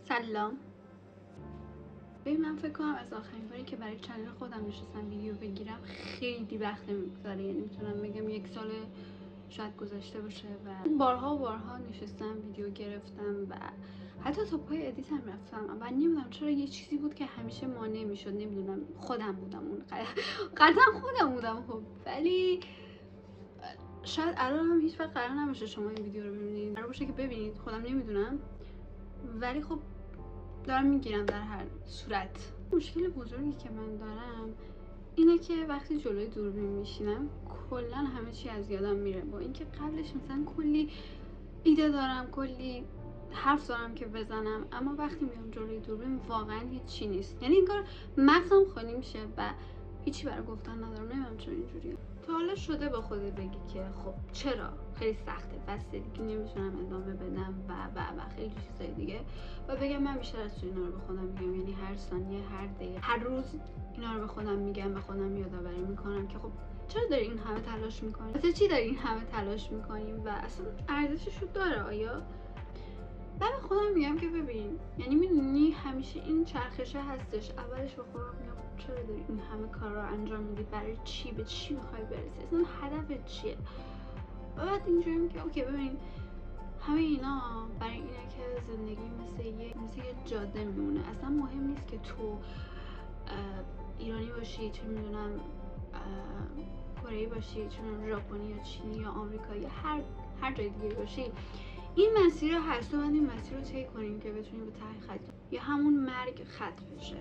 سلام. ببین من فکر کنم از آخرین باری که برای چنل خودم نشستم ویدیو بگیرم خیلی وقت میگذره، یعنی میتونم بگم 1 سال شاید گذشته باشه و بارها و بارها نشستم ویدیو گرفتم و حتی تا پای ادیت هم رفتم و نمیدونم چرا یه چیزی بود که همیشه مانع میشد. نمیدونم خودم بودم اون قطعا خودم بودم خب، ولی شاید الان هم هیچ وقت قرار نباشه شما این ویدیو رو ببینید، قرار باشه که ببینید، خودم نمیدونم، ولی خب دارم میگیرم. در هر صورت مشکل بزرگی که من دارم اینه که وقتی جلوی دوربین میشینم کلا همه چی از یادم میره، با اینکه قبلش مثلا کلی ایده دارم، کلی حرف دارم که بزنم، اما وقتی میام جلوی دوربین واقعا هیچی نیست. یعنی این کار مغزم خالی میشه و هیچی برای گفتن ندارم. نمیدونم چرا اینجوریه. تا حالا شده با خودت بگی که خب چرا خیلی سخته، بس دیگه نمیتونم ادامه بدم و خیلی چیزای دیگه، و بگم من بیشتر از تو اینا رو به خودم میگم، یعنی هر ثانیه، هر دقیقه، هر روز اینا رو به خودم میگم و خودم یادآوری میکنم که خب چرا داری این همه تلاش میکنی؟ واسه چی داری این همه تلاش میکنی و اصلا ارزشش رو داره آیا؟ من به خودم میگم که ببین، یعنی میدونی همیشه این چرخشه هستش. اولش به خودم میگم چرا داری این همه کار رو انجام میدی؟ برای چی؟ به چی میخوای برسی؟ اصلا هدفت چیه؟ و بعد اینجوری میگم اوکی ببین، همه اینا برای اینه که زندگی مثل یه جاده میمونه. اصلا مهم نیست که تو ایرانی باشی، چه میدونم کره‌ای باشی، چه میدونم ژاپنی یا چینی یا آمریکایی یا هر جای دیگه باشی، این مسیر هست و باید این مسیر رو طی کنیم که بتونیم به ته خط یا همون مرگ ختم بشه.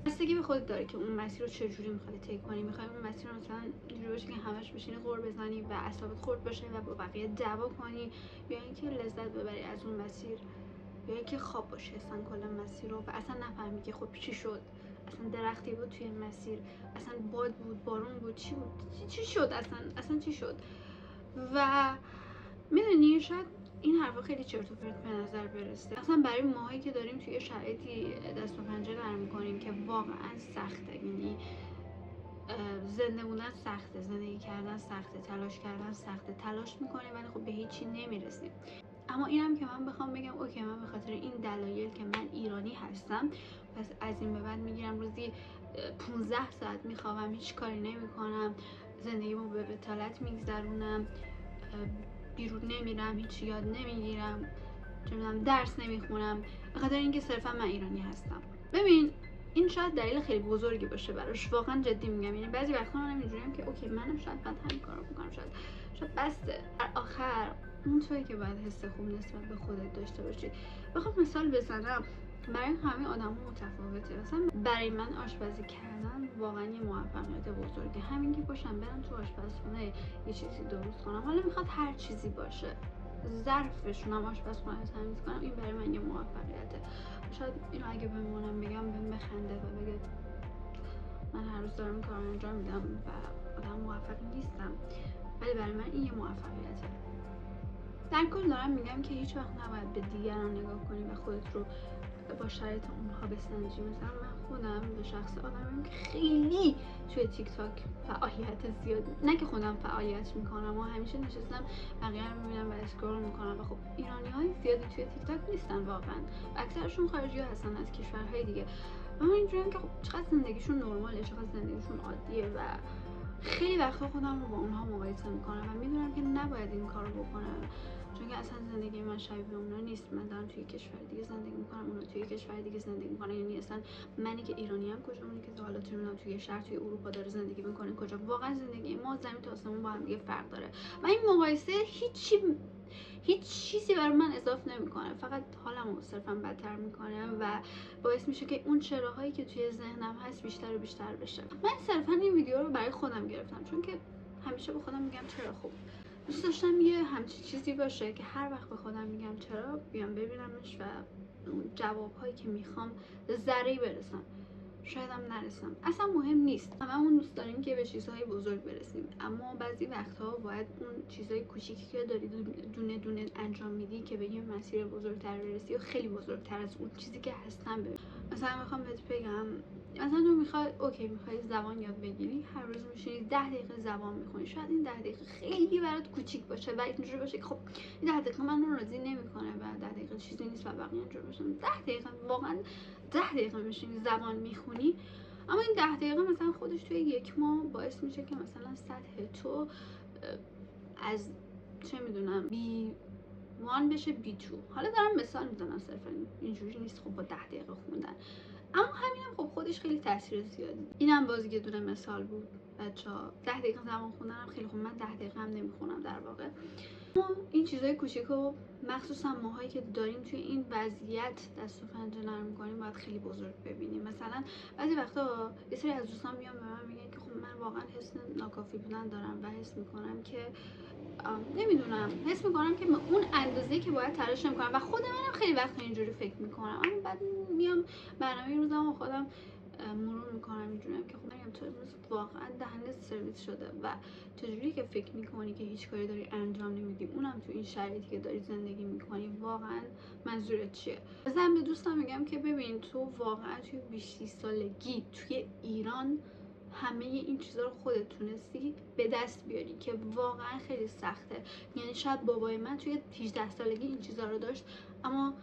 بستگی به خودت داره که اون مسیر رو چجوری میخوای طی کنی. میخوای اون مسیر رو مثلا اینجوری باشه که همش بشینی غر بزنی و اعصابت خورد باشه و با بقیه دعوا کنی، یا اینکه لذت ببری از اون مسیر، یا اینکه خواب باشی اصلا کلا مسیر رو و اصلا نفهمی که خب چی شد، اصلا درختی بود توی مسیر، اصلا باد بود، بارون بود، چی بود، چی شد، اصلا چی شد. و میدونی شاید این حرفا خیلی چرت و پرت به نظر برسه، اصلا برای ماهایی که داریم توی شرایطی دست و پنجه نرم میکنیم که واقعا سخته. یعنی زنده بودن سخته، زندگی کردن سخته، تلاش کردن سخته، تلاش میکنیم ولی خب به هیچی نمیرسیم. اما اینم که من بخوام بگم اوکی من به خاطر این دلایل که من ایرانی هستم پس از این به بعد میگیرم روزی 15 ساعت میخوابم، هیچ کاری نمیکنم، زندگیمو به بتالت میگذرونم، بیرون نمیرم، هیچ یاد نمیگیرم، درس نمیخونم، به خاطر اینکه صرفا من ایرانی هستم. ببین این شاید دلیل خیلی بزرگی باشه براش، واقعا جدی میگم. یعنی بعضی وقتا منم اینجوریم که اوکی منم شاید بعد همین کارو بکنم، شاید بسته. در آخر اون تویی که باید حس خوب نسبت به خودت داشته باشی. بخوام مثال بزنم، برای همه آدما متفاوته. مثلا برای من آشپزی کردن واقعا یه موفقیت بزرگه. همین که پاشم برم تو آشپزخونه یه چیزی درست کنم، حالا میخواد هر چیزی باشه، ظرفشون هم آشپزخونه رو تمیز کنم، این برای من یه موفقیته. شاید اینو اگه بمونم بگم بهم بخنده و بگه من هر روز دارم این کار رو انجام میدم و آدم موفقی نیستم، ولی برای من این یه موفقیته. در کل دارم میگم که هیچ وقت نباید به دیگران نگاه کنی و خودت رو با شرایط اونها بسنجی. مثلا من خودم به شخص آدمیم که خیلی توی تیک تاک فعالیت زیاد، نه که خودم فعالیت میکنم و همیشه نشستم بقیه رو میبینم و اسکرول میکنم و خب ایرانی‌های زیادی توی تیک تاک نیستن واقعا، اکثرشون خارجی‌ها هستن از کشورهای دیگه. و من اینجوریم که خب چقدر زندگیشون نرماله، چقدر زندگیشون عادیه و خیلی وقتا خودم رو با اونها مقایسه میکنم و میدونم که نباید این کارو بکنم، چون که اصلا زندگی من شبیه به اونا نیست. من دارم توی کشور دیگه زندگی میکنم، اونا توی کشور دیگه زندگی میکنن. یعنی اصلا منی که ایرانی ام کجا، اونی که حالا توی شهر توی اروپا داره زندگی میکنه کجا. واقعا زندگی ما زمین تا آسمون با هم دیگه فرق داره و این مقایسه هیچ چیزی برای من اضافه نمیکنه، فقط حالمو صرفا بدتر میکنه و باعث میشه که اون چراهایی که توی ذهنم هست بیشتر و بیشتر بشه. من صرفا این ویدیو رو برای خودم گرفتم، چون که همیشه به خودم میگم چرا. خوب دوست داشتم یه همچین چیزی باشه که هر وقت به خودم میگم چرا بیام ببینمش و اون جوابهایی که میخوام ذره‌ای برسم. شاید هم نرسم، اصلا مهم نیست. هممون دوست داریم که به چیزهای بزرگ برسیم، اما بعضی وقتها باید اون چیزهای کوچیکی که داری دونه دونه انجام میدی که به یه مسیر بزرگتر برسی و خیلی بزرگتر از اون چیزی که هستن برسی. مثلا میخوام بهت بگم، مثلا تو میخوای زبان یاد بگیری، هر روز میشینی 10 دقیقه زبان میخونی، شاید این 10 دقیقه خیلی برات کوچیک باشه و اینجوری باشه که خب این 10 دقیقه من رو راضی نمیکنه و 10 دقیقه چیزی نیست و بقیه اینجوری باشن. 10 دقیقه واقعا 10 دقیقه میشینی زبان میخونی، اما این 10 دقیقه مثلا خودش توی یک ماه باعث میشه که مثلا سطح تو از چه میدونم B1 بشه B2. حالا دارم مثال میزنم، صرفا اینجوری نیست خب با 10 دقیقه خوندن، اما همینم خب خودش خیلی تاثیر زیادی. اینم باز یه دونه مثال بود بچه‌ها. 10 دقیقه زبان خوندنم خیلی خوب، من 10 دقیقه هم نمیخونم در واقع. اما این چیزای کوچیکو مخصوصا ماهایی که داریم توی این وضعیت دست و پنجه نرم می‌کنیم باید خیلی بزرگ ببینیم. مثلا بعضی وقتا یه سری از دوستان میان به من میگن که خب من واقعا حس ناکافی بودن دارم و حس میکنم که حس میکنم که اون اندازه‌ای که باید تلاش نمی‌کنم و خود منم خیلی وقتا اینجوری فکر میکنم، اما بعد میام برنامه روزم خودم مرور میکنم اینجوریم که خب مریم تو امروز واقعا دهنت سرویس شده و چجوری که فکر میکنی که هیچ کاری داری انجام نمیدی، اونم تو این شرایطی که داری زندگی میکنی، واقعا منظورت چیه؟ مثلا به دوستم میگم که ببین تو واقعا توی 20 سالگی توی ایران همه این چیزا رو خودت تونستی به دست بیاری که واقعا خیلی سخته. یعنی شاید بابای من توی 18 سالگی این چیزا رو داشت، اما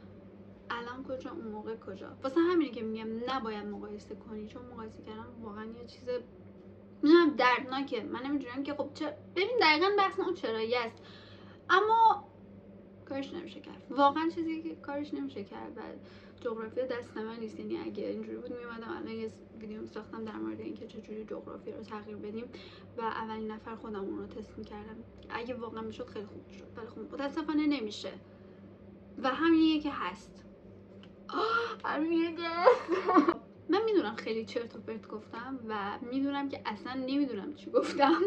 الان کجا اون موقع کجا. واسه همینه که میگم نباید مقایسه کنی، چون مقایسه کردن واقعا یه چیز میدونم دردناکه. من نمیدونم که خب ببین دقیقاً بحث اون چرایی است، اما کارش نمیشه کرد، واقعا چیزی که کارش نمیشه کرد و جغرافیا دست من نیست. یعنی اگه اینجوری بود میومدم الان یه ویدیو میساختم در مورد اینکه چجوری جغرافیا رو تغییر بدیم و اولین نفر خودم اون رو تست میکردم. اگه واقعا میشد خیلی خوب میشد، ولی خب متاسفانه نمیشه و همینیه که هست. من میدونم خیلی چرت و پرت گفتم و میدونم که اصلا نمیدونم چی گفتم،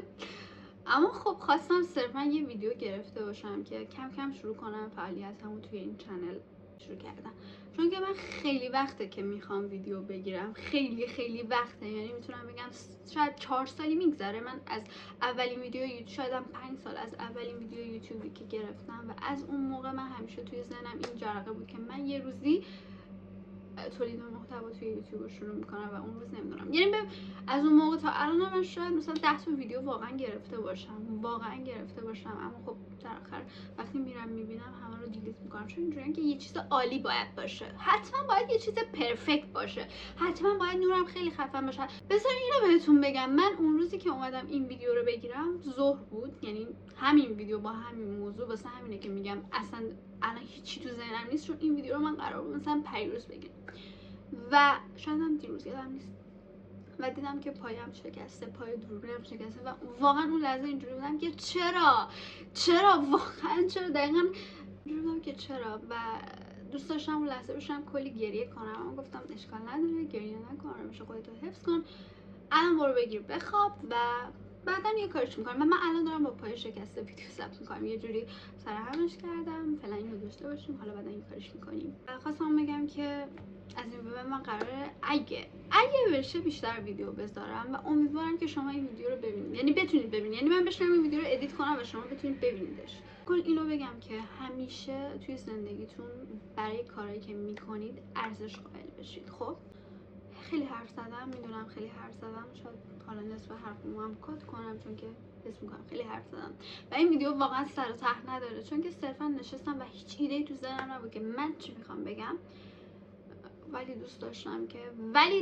اما خب خواستم صرفا یه ویدیو گرفته باشم که کم کم شروع کنم فعالیتمو توی این چنل شروع کردم، چون که من خیلی وقته که میخوام ویدیو بگیرم، خیلی وقته، یعنی میتونم بگم شاید 4 سالی میگذره من از اولین ویدیو یوتیوب، شاید هم 5 سال از اولین ویدیو یوتیوبی که گرفتم و از اون موقع من همیشه توی ذهنم این جرقه بود که من یه روزی تولید محتوا توی یوتیوب شروع میکنم و اون روز نمیدونم، یعنی از اون موقع تا الان من شاید مثلا 10 تا ویدیو واقعا گرفته باشم، اما خب در آخر وقتی میرم میبینم همه رو دیلیت میکنم، چون اینجوریه که یه چیز عالی باید باشه، حتما باید یه چیز پرفکت باشه، حتما باید نورم خیلی خفن باشه. بذار اینو بهتون بگم، من اون روزی که اومدم این ویدیو رو بگیرم ظهر بود، یعنی همین ویدیو با همین موضوع، واسه همینه که میگم اصلا الان هیچی تو ذهنم نیست، چون این ویدیو رو من قرار بود مثلا پیروز بگیرم و شاید هم دیروز، یادم نیست، و دیدم که پایم شکسته، پای دوربینم شکسته و واقعا اون لحظه اینجوری بودم که چرا واقعا چرا، دقیقا اینجوری بودم که چرا، و دوست داشتم اون لحظه بشم کلی گریه کنم، اما گفتم اشکال نداره، گریه نکن، آرامش خودتو حفظ کن، الان برو بگیر بخواب و بعدا یه کارش میکنم. و من الان دارم با پای شکسته ویدیو ضبط میکنم، یه جوری سرهمش کردم، فعلا اینو داشته باشیم، حالا بعدا یه کارش میکنیم. خواستم بگم که از این به بعد من قراره اگه بشه بیشتر ویدیو بذارم و امیدوارم که شما این ویدیو رو ببینید، یعنی بتونید ببینید، یعنی من بشینم این ویدیو رو ادیت کنم و شما بتونید ببینیدش. اینو بگم که همیشه توی زندگیتون برای کارهایی که میکنید ارزش قائل بشید. خب خیلی حرف زدم، میدونم خیلی حرف زدم، شاید حالا نصف حرفمو هم کات کنم چون که حس میکنم خیلی حرف زدم و این ویدیو واقعا سر و ته نداره، چون که صرفا نشستم و هیچ ایده‌ای تو ذهنم نبود که من چی میخوام بگم، ولی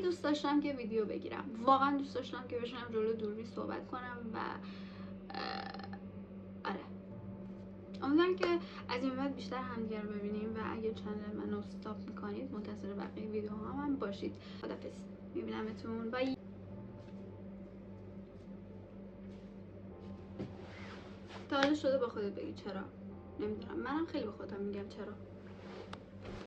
دوست داشتم که ویدیو بگیرم، واقعا دوست داشتم که بشینم جلو دوربین صحبت کنم و آره، امیدوارم که از این بعد بیشتر همدیگه رو ببینیم و اگه چنل منو استاپ میکنید منتظر بقیه ویدیوها هم باشید. خدافظ، میبینمتون، بای. تا حالا شده با خودت بگی چرا؟ نمیدونم، منم خیلی به خودم میگم چرا.